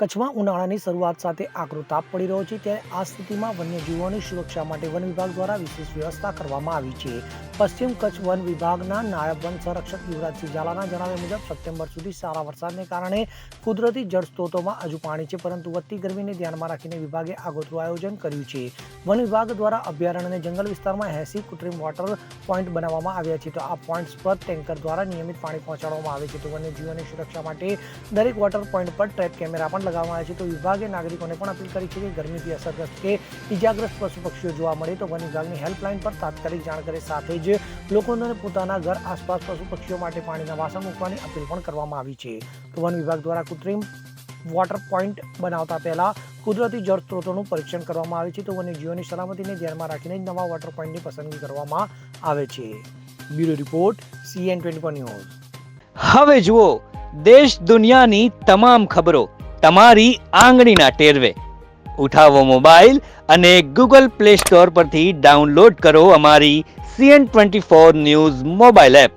કચ્છમાં ઉનાળાની શરૂઆત સાથે આકરો તાપ પડી રહ્યો છે, ત્યારે આ સ્થિતિમાં વન્યજીવોની સુરક્ષા માટે વન વિભાગ દ્વારા વિશેષ વ્યવસ્થા કરવામાં આવી છે. પશ્ચિમ કચ્છ વન વિભાગના નાયબ વન સંરક્ષક યુવરાજસિંહ ઝાલાના જણાવ્યા મુજબ સપ્ટેમ્બર સુધી સારા વરસાદને કારણે કુદરતી જળ સ્ત્રોતોમાં હજુ પાણી છે, પરંતુ વધતી ગરમીને ધ્યાનમાં રાખીને વિભાગે આગોતરું આયોજન કર્યું છે. વન વિભાગ દ્વારા અભયારણ્ય અને જંગલ વિસ્તારમાં 80 કૃત્રિમ વોટર પોઈન્ટ બનાવવામાં આવ્યા છે. તો આ પોઈન્ટ્સ પર ટેન્કર દ્વારા નિયમિત પાણી પહોંચાડવામાં આવે છે. તો વન્યજીવોની સુરક્ષા માટે દરેક વોટર પોઈન્ટ પર ટ્રેપ કેમેરા પણ લગાવવામાં આવે છે. તો વિભાગે નાગરિકોને પણ અપીલ કરી છે કે ગરમીથી અસરગ્રસ્ત કે ઇજાગ્રસ્ત પશુ પક્ષીઓ જોવા મળે તો વન વિભાગની હેલ્પલાઇન પર તાત્કાલિક જાણ કરે. સાથે જ લોકોને પોતાના ઘર આસપાસ પશુ પક્ષીઓ માટે પાણીના વાસણ મૂકવાની અપીલ પણ કરવામાં આવી છે. તો વન વિભાગ દ્વારા કૃત્રિમ વોટર પોઈન્ટ બનાવતા પહેલા કુદરતી જળ સ્ત્રોતોનું પરીક્ષણ કરવામાં આવે છે. તો વન્યજીવોની સલામતીને ધ્યાનમાં રાખીને જ નવા વોટર પોઈન્ટની પસંદગી કરવામાં આવે છે. Bureau report CN24 news. હવે જુઓ દેશ દુનિયાની તમામ ખબરો તમારી આંગળીના ટેરવે. ઉઠાવો મોબાઈલ અને Google Play Store પરથી ડાઉનલોડ કરો અમારી CN24 ન્યૂઝ મોબાઈલ એપ.